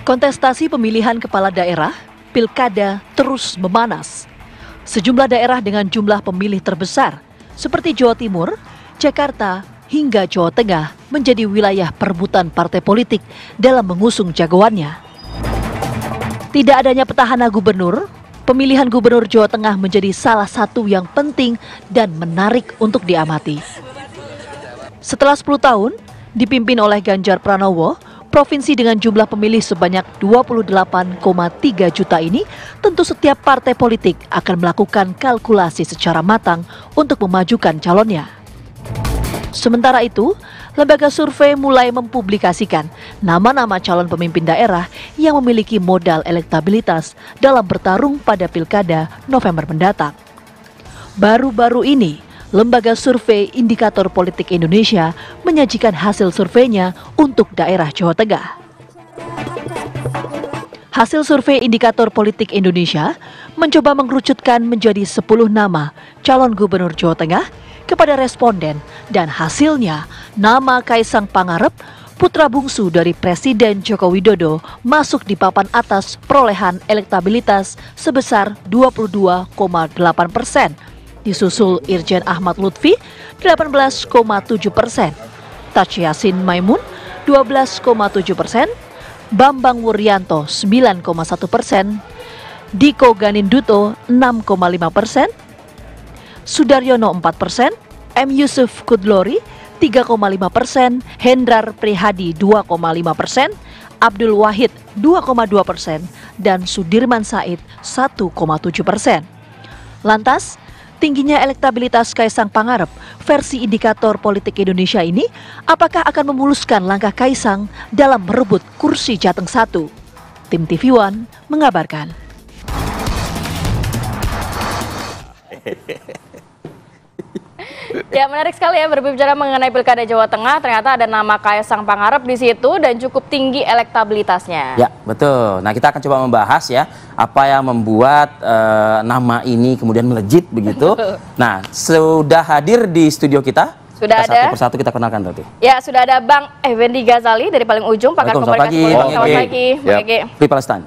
Kontestasi pemilihan kepala daerah, pilkada terus memanas. Sejumlah daerah dengan jumlah pemilih terbesar, seperti Jawa Timur, Jakarta, hingga Jawa Tengah menjadi wilayah perebutan partai politik dalam mengusung jagoannya. Tidak adanya petahana gubernur, pemilihan gubernur Jawa Tengah menjadi salah satu yang penting dan menarik untuk diamati. Setelah 10 tahun, dipimpin oleh Ganjar Pranowo, provinsi dengan jumlah pemilih sebanyak 28,3 juta ini, tentu setiap partai politik akan melakukan kalkulasi secara matang untuk memajukan calonnya. Sementara itu, lembaga survei mulai mempublikasikan nama-nama calon pemimpin daerah yang memiliki modal elektabilitas dalam bertarung pada pilkada November mendatang. Baru-baru ini, Lembaga Survei Indikator Politik Indonesia menyajikan hasil surveinya untuk daerah Jawa Tengah. Hasil survei Indikator Politik Indonesia mencoba mengerucutkan menjadi 10 nama calon gubernur Jawa Tengah kepada responden, dan hasilnya nama Kaisang Pangarep, putra bungsu dari Presiden Joko Widodo, masuk di papan atas perolehan elektabilitas sebesar 22,8%. Disusul Irjen Ahmad Lutfi 18,7%, Taj Yassin Maimun 12,7%, Bambang Wuryanto 9,1%, Diko Ganinduto 6,5%, Sudaryono 4%, M. Yusuf Kudlori 3,5%, Hendrar Prihadi 2,5%, Abdul Wahid 2,2%, dan Sudirman Said 1,7%. Lantas, tingginya elektabilitas Kaisang Pangarep versi Indikator Politik Indonesia ini, apakah akan memuluskan langkah Kaisang dalam merebut kursi Jateng 1? Tim TV One mengabarkan. Ya, menarik sekali ya berbicara mengenai Pilkada Jawa Tengah. Ternyata ada nama Kaisang Pangarep di situ dan cukup tinggi elektabilitasnya. Ya, betul. Nah, kita akan coba membahas ya apa yang membuat nama ini kemudian melejit begitu. Nah, sudah hadir di studio kita. Sudah ada. Satu persatu kita kenalkan Tati. Ya, sudah ada Bang Effendi Ghazali dari paling ujung, pakar komunikasi politik. Selamat pagi. Pri Palestan.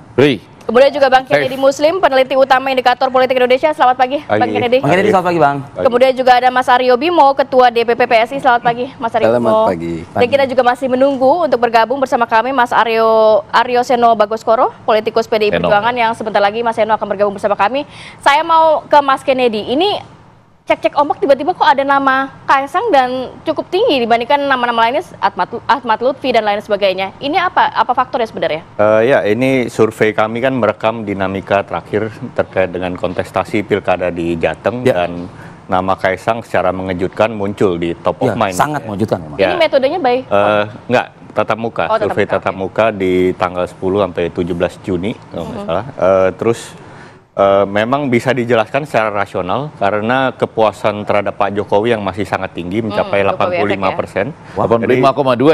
Kemudian juga Bang Kennedy Muslim, peneliti utama Indikator Politik Indonesia. Selamat pagi, Bang Kennedy. Bang Kennedy, selamat pagi, Bang. Kemudian juga ada Mas Aryo Bimo, Ketua DPP PSI. Selamat pagi, Mas Aryo Bimo. Selamat pagi. Dan kita juga masih menunggu untuk bergabung bersama kami Mas Aryo Seno Bagoskoro, politikus PDI Perjuangan, yang sebentar lagi Mas Seno akan bergabung bersama kami. Saya mau ke Mas Kennedy. Ini cek-cek ombak tiba-tiba kok ada nama Kaisang dan cukup tinggi dibandingkan nama-nama lainnya, Ahmad Lutfi dan lain sebagainya. Ini apa faktornya sebenarnya? Ya, ini survei kami kan merekam dinamika terakhir terkait dengan kontestasi pilkada di Jateng, dan nama Kaisang secara mengejutkan muncul di top of mind. Sangat mengejutkan. Ini metodenya baik? Enggak, tatap muka. Survei tatap muka di tanggal 10 sampai 17 Juni kalau nggak salah. Terus memang bisa dijelaskan secara rasional karena kepuasan terhadap Pak Jokowi yang masih sangat tinggi, mencapai 85%. 85,2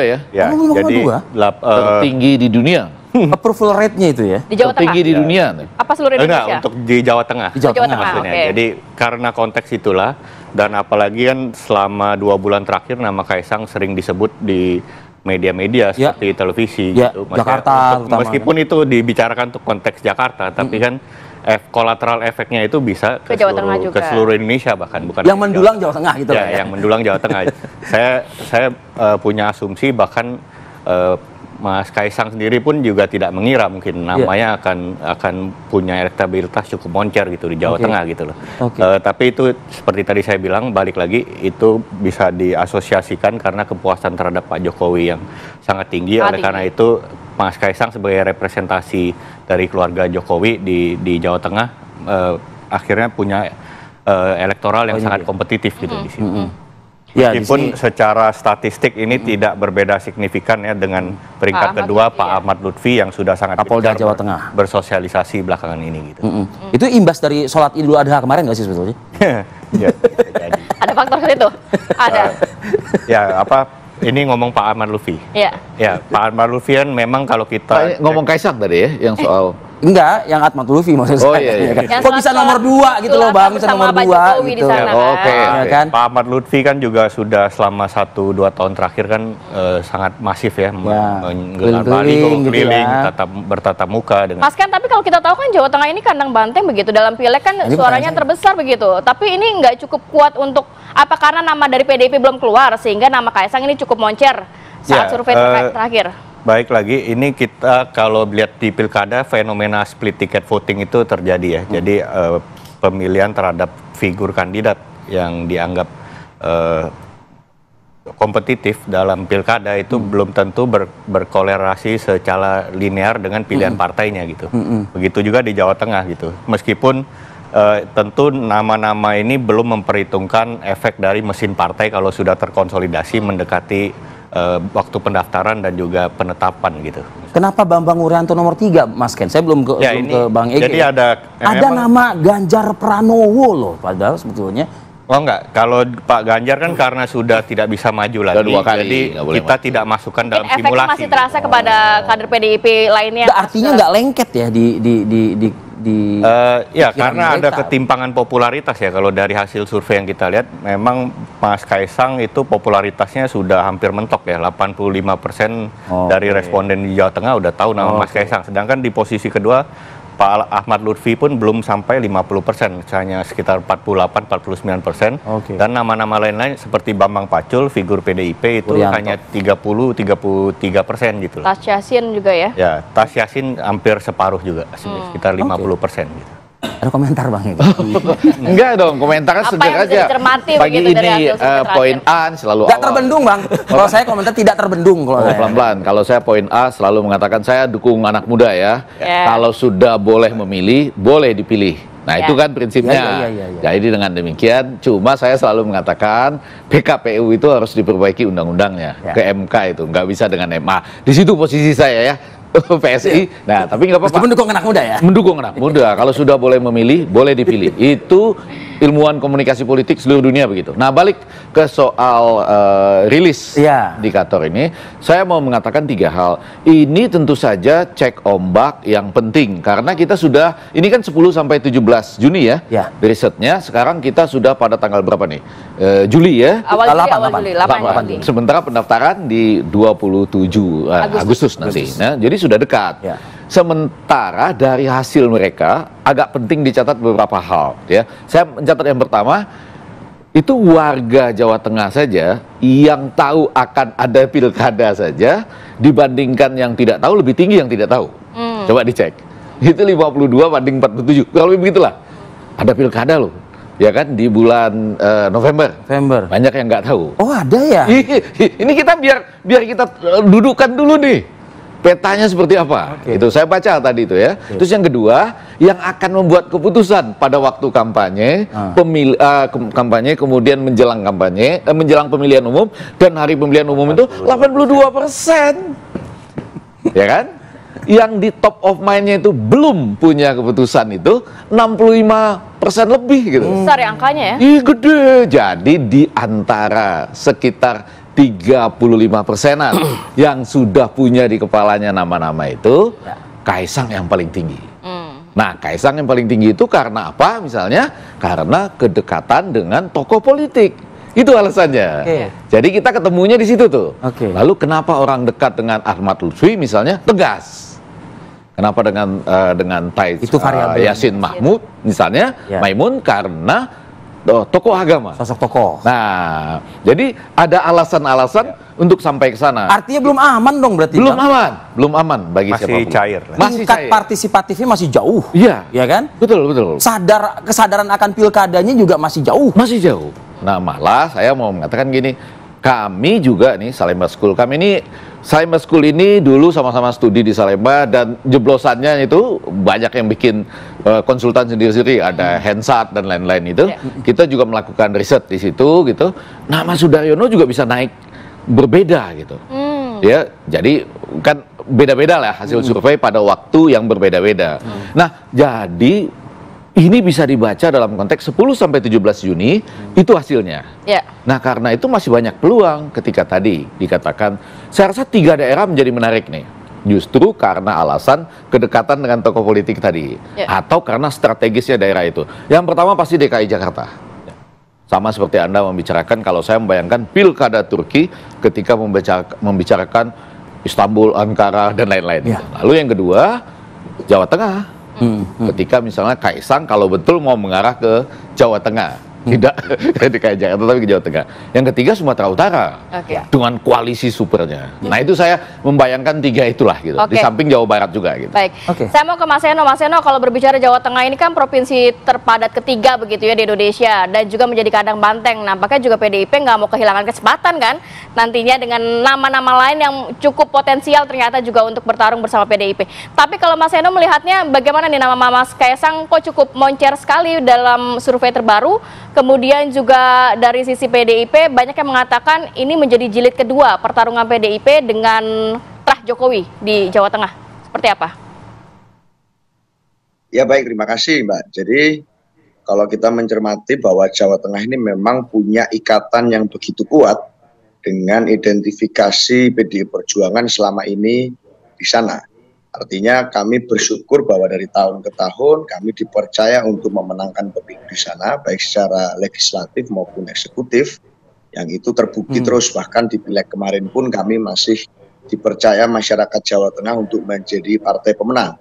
ya? Ya, jadi tertinggi di dunia. Approval rate-nya itu ya? Di Jawa Tengah? Tertinggi di dunia. Apa seluruh Indonesia? Enggak, untuk di Jawa Tengah. Di Jawa Tengah maksudnya. Okay. Jadi karena konteks itulah, dan apalagi kan selama 2 bulan terakhir nama Kaisang sering disebut di media-media seperti televisi. Gitu. Jakarta. Meskipun itu dibicarakan untuk konteks Jakarta, tapi kan kolateral efeknya itu bisa ke seluruh Indonesia, bahkan bukan yang mendulang Jawa Tengah gitu ya, yang mendulang Jawa Tengah. saya punya asumsi bahkan Mas Kaisang sendiri pun juga tidak mengira mungkin namanya akan punya elektabilitas cukup moncer gitu di Jawa Tengah gitu loh. Tapi itu seperti tadi saya bilang, balik lagi itu bisa diasosiasikan karena kepuasan terhadap Pak Jokowi yang sangat tinggi. Oleh karena itu Mas Kaisang sebagai representasi dari keluarga Jokowi di Jawa Tengah akhirnya punya elektoral yang sangat kompetitif gitu di sini. Meskipun secara statistik ini tidak berbeda signifikan ya dengan peringkat kedua Pak Ahmad Lutfi yang sudah sangat Kapolda Jawa Tengah bersosialisasi belakangan ini gitu. Itu imbas dari sholat Idul Adha kemarin nggak sih sebetulnya? Ada faktor itu? Ada. Ini ngomong Pak Ahmad Lutfi. Iya. Ya, Pak Ahmad Lutfi kan memang kalau kita ngomong Kaisang tadi ya, yang soal Enggak, yang Ahmad Lutfi maksud Oh, saya. iya, iya. Ya kan? Yang Kok bisa nomor 2 gitu loh Bang, bisa bersama nomor Pak 2 Jokowi di gitu. sana, Oke. Ya kan? Pak Ahmad Lutfi kan juga sudah selama 1-2 tahun terakhir kan sangat masif ya, menggelar baliho, Keliling gitu keliling, ya. bertatap muka dengan. Mas kan, tapi kalau kita tahu kan Jawa Tengah ini kandang banteng begitu, dalam pileg kan Ini suaranya pertanyaan terbesar begitu. Tapi ini nggak cukup kuat untuk, apa karena nama dari PDIP belum keluar sehingga nama Kaisang ini cukup moncer saat survei terakhir? Baik lagi, ini kita kalau lihat di pilkada fenomena split ticket voting itu terjadi ya. Jadi pemilihan terhadap figur kandidat yang dianggap kompetitif dalam pilkada itu belum tentu berkolerasi secara linear dengan pilihan partainya gitu. Begitu juga di Jawa Tengah gitu. Meskipun tentu nama-nama ini belum memperhitungkan efek dari mesin partai kalau sudah terkonsolidasi mendekati waktu pendaftaran dan juga penetapan gitu. Kenapa Bambang Urianto nomor 3, Mas Ken? Saya belum ke Bang Ege. Jadi ada nama Ganjar Pranowo loh, padahal sebetulnya. Oh enggak, kalau Pak Ganjar kan karena sudah tidak bisa maju lagi, Dua kali, jadi kita tidak masukkan dalam Efeknya simulasi. masih terasa kepada kader PDIP lainnya. Artinya nggak lengket ya di Ya, pikiran karena ada mereka. ketimpangan popularitas ya. Kalau dari hasil survei yang kita lihat, memang Mas Kaisang itu popularitasnya sudah hampir mentok ya. 85% dari responden di Jawa Tengah udah tahu nama Mas Kaisang. Sedangkan di posisi kedua, Pak Ahmad Lutfi pun belum sampai 50%, hanya sekitar 48-49%. Dan nama-nama lain-lain seperti Bambang Pacul, figur PDIP itu Urianto. hanya 30-33% gitu. Tas Yassin juga ya. Ya, Tas Yassin hampir separuh juga, sekitar 50% gitu. Ada komentar Bang Ege? Enggak dong, komentarnya Apa segar yang bisa aja. dicermati Pagi begitu dari ini hasil survei poin terakhir? A selalu Nggak awal. terbendung Bang. Kalau saya komentar tidak terbendung kalau saya. Pelan-pelan. Kalau saya poin A selalu mengatakan saya dukung anak muda ya. Ya. Kalau sudah boleh memilih, boleh dipilih. Nah Ya. itu kan prinsipnya. Ya. Jadi dengan demikian, cuma saya selalu mengatakan PKPU itu harus diperbaiki undang-undangnya ke MK itu, nggak bisa dengan MA. Di situ posisi saya ya. PSI. Nah, tapi nggak apa-apa. Meskipun mendukung anak muda ya. Mendukung anak muda. Kalau sudah boleh memilih, boleh dipilih. Itu ilmuwan komunikasi politik seluruh dunia begitu. Nah, balik ke soal rilis indikator ini, saya mau mengatakan 3 hal. Ini tentu saja cek ombak yang penting karena kita sudah ini kan 10 sampai 17 Juni ya. Risetnya sekarang kita sudah pada tanggal berapa nih? Juli ya. Awal Juli, 8 Juli. Sementara pendaftaran di 27 Agustus nanti. Nah, jadi sudah dekat. Sementara dari hasil mereka agak penting dicatat beberapa hal ya. Saya mencatat yang pertama itu warga Jawa Tengah saja yang tahu akan ada pilkada saja dibandingkan yang tidak tahu lebih tinggi yang tidak tahu. Coba dicek. Itu 52 banding 47. Kalau begitulah. Ada pilkada loh. Ya kan di bulan November. Banyak yang nggak tahu. Oh, ada ya? Ini kita biar kita dudukkan dulu nih. Petanya seperti apa? Itu saya baca tadi itu ya. Terus yang kedua, yang akan membuat keputusan pada waktu kampanye, kampanye kemudian menjelang kampanye, menjelang pemilihan umum dan hari pemilihan umum itu 82%. Ya kan? Yang di top of mind-nya itu belum punya keputusan itu 65% lebih gitu. Besar ya angkanya ya? Ih, gede. Jadi di antara sekitar 35%-an yang sudah punya di kepalanya nama-nama itu, Kaisang yang paling tinggi. Nah, Kaisang yang paling tinggi itu karena apa? Misalnya karena kedekatan dengan tokoh politik. Itu alasannya. Jadi kita ketemunya di situ tuh. Lalu kenapa orang dekat dengan Ahmad Lutfi misalnya tegas? Kenapa dengan Yassin Mahmud misalnya Maimun karena tokoh agama, sosok tokoh. Nah, jadi ada alasan-alasan untuk sampai ke sana. Artinya belum aman dong berarti. Belum aman bagi masih siapapun. cair. Masih Tingkat cair. partisipatifnya masih jauh. Iya, ya kan? Betul. Kesadaran akan pilkadanya juga masih jauh. Masih jauh. Nah, malah saya mau mengatakan gini, kami juga nih Salemba School. Salemba School ini dulu sama-sama studi di Salemba dan jeblosannya itu banyak yang bikin konsultan sendiri-sendiri, ada Hensat dan lain-lain itu. Kita juga melakukan riset di situ gitu. Nama Sudaryono juga bisa naik berbeda gitu. Ya, jadi kan beda-beda lah hasil survei pada waktu yang berbeda-beda. Nah, jadi ini bisa dibaca dalam konteks 10 sampai 17 Juni itu hasilnya. Nah, karena itu masih banyak peluang ketika tadi dikatakan, saya rasa 3 daerah menjadi menarik nih. Justru karena alasan kedekatan dengan tokoh politik tadi, atau karena strategisnya daerah itu. Yang pertama pasti DKI Jakarta. Sama seperti Anda membicarakan, kalau saya membayangkan pilkada Turki ketika membicarakan Istanbul, Ankara, dan lain-lain. Lalu yang kedua, Jawa Tengah. Ketika misalnya Kaisang kalau betul mau mengarah ke Jawa Tengah. Tidak DKI Jakarta tapi ke Jawa Tengah. Yang ketiga Sumatera Utara dengan koalisi supernya. Nah itu saya membayangkan 3 itulah gitu. Di samping Jawa Barat juga gitu. Baik. Saya mau ke Mas Seno. Mas Seno, kalau berbicara Jawa Tengah ini kan provinsi terpadat ketiga begitu ya di Indonesia dan juga menjadi kandang banteng. Nampaknya juga PDIP nggak mau kehilangan kesempatan kan nantinya dengan nama-nama lain yang cukup potensial ternyata juga untuk bertarung bersama PDIP. Tapi kalau Mas Seno melihatnya bagaimana nih nama Mas Kaisang kok cukup moncer sekali dalam survei terbaru. Kemudian juga dari sisi PDIP banyak yang mengatakan ini menjadi jilid kedua pertarungan PDIP dengan Trah Jokowi di Jawa Tengah. Seperti apa? Ya baik, terima kasih Mbak. Jadi kalau kita mencermati bahwa Jawa Tengah ini memang punya ikatan yang begitu kuat dengan identifikasi PDI Perjuangan selama ini di sana. Artinya kami bersyukur bahwa dari tahun ke tahun kami dipercaya untuk memenangkan pemilu di sana, baik secara legislatif maupun eksekutif, yang itu terbukti terus, bahkan di pileg kemarin pun kami masih dipercaya masyarakat Jawa Tengah untuk menjadi partai pemenang.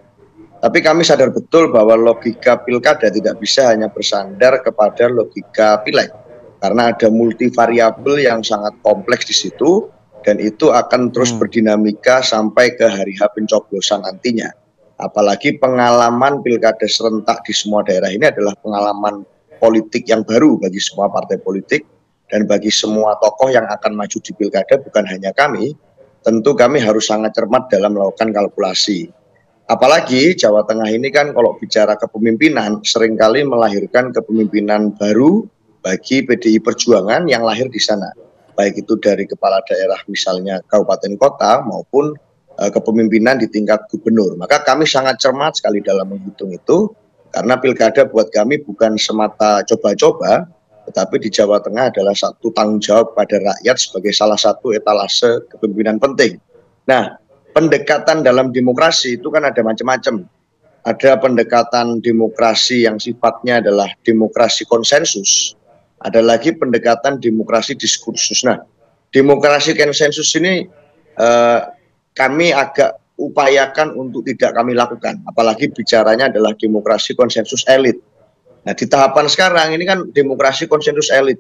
Tapi kami sadar betul bahwa logika pilkada tidak bisa hanya bersandar kepada logika pileg, karena ada multivariabel yang sangat kompleks di situ, dan itu akan terus berdinamika sampai ke hari H pencoblosan nantinya. Apalagi pengalaman pilkada serentak di semua daerah ini adalah pengalaman politik yang baru bagi semua partai politik dan bagi semua tokoh yang akan maju di pilkada, bukan hanya kami. Tentu kami harus sangat cermat dalam melakukan kalkulasi. Apalagi Jawa Tengah ini kan kalau bicara kepemimpinan seringkali melahirkan kepemimpinan baru bagi PDI Perjuangan yang lahir di sana. Baik itu dari kepala daerah misalnya kabupaten kota maupun kepemimpinan di tingkat gubernur. Maka kami sangat cermat sekali dalam menghitung itu, karena pilkada buat kami bukan semata coba-coba, tetapi di Jawa Tengah adalah satu tanggung jawab pada rakyat sebagai salah satu etalase kepemimpinan penting. Nah, pendekatan dalam demokrasi itu kan ada macam-macam. Ada pendekatan demokrasi yang sifatnya adalah demokrasi konsensus. Ada lagi pendekatan demokrasi diskursus. Nah, demokrasi konsensus ini kami agak upayakan untuk tidak kami lakukan. Apalagi bicaranya adalah demokrasi konsensus elit. Nah, di tahapan sekarang ini kan demokrasi konsensus elit.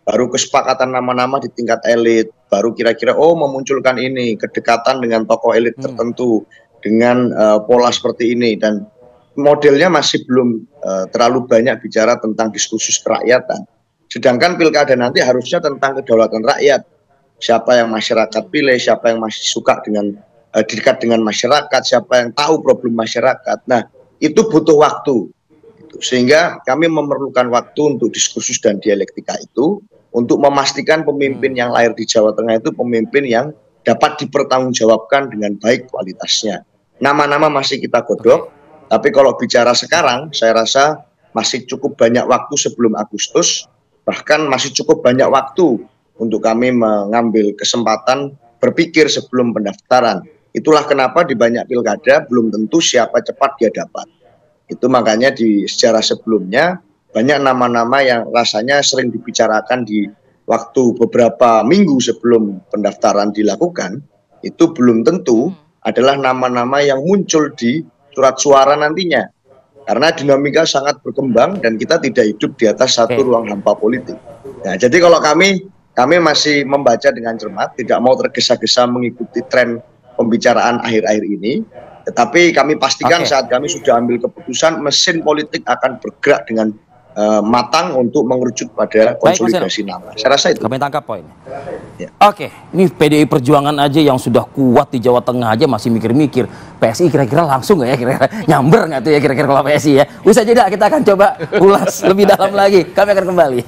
Baru kesepakatan nama-nama di tingkat elit. Baru kira-kira, memunculkan ini, kedekatan dengan tokoh elit tertentu. Dengan pola seperti ini. Dan modelnya masih belum terlalu banyak bicara tentang diskursus kerakyatan. Sedangkan pilkada nanti harusnya tentang kedaulatan rakyat. Siapa yang masyarakat pilih, siapa yang masih suka dengan dekat dengan masyarakat, siapa yang tahu problem masyarakat. Nah, itu butuh waktu. Sehingga kami memerlukan waktu untuk diskursus dan dialektika itu, untuk memastikan pemimpin yang lahir di Jawa Tengah itu pemimpin yang dapat dipertanggungjawabkan dengan baik kualitasnya. Nama-nama masih kita godok, tapi kalau bicara sekarang, saya rasa masih cukup banyak waktu sebelum Agustus, bahkan masih cukup banyak waktu untuk kami mengambil kesempatan berpikir sebelum pendaftaran. Itulah kenapa di banyak pilkada belum tentu siapa cepat dia dapat. Itu makanya di sejarah sebelumnya banyak nama-nama yang rasanya sering dibicarakan di waktu beberapa minggu sebelum pendaftaran dilakukan, itu belum tentu adalah nama-nama yang muncul di surat suara nantinya. Karena dinamika sangat berkembang dan kita tidak hidup di atas satu ruang hampa politik. Nah, jadi kalau kami masih membaca dengan cermat, tidak mau tergesa-gesa mengikuti tren pembicaraan akhir-akhir ini. Tetapi kami pastikan saat kami sudah ambil keputusan, mesin politik akan bergerak dengan matang untuk mengerucut pada konsolidasi nama. Saya rasa itu. Kami tangkap poin. Ya. Oke, ini PDI Perjuangan aja yang sudah kuat di Jawa Tengah aja masih mikir-mikir. PSI kira-kira langsung nggak ya? Kira-kira nyamber nggak tuh ya kira-kira kalau PSI ya? Usai jeda kita akan coba ulas lebih dalam lagi. Kami akan kembali.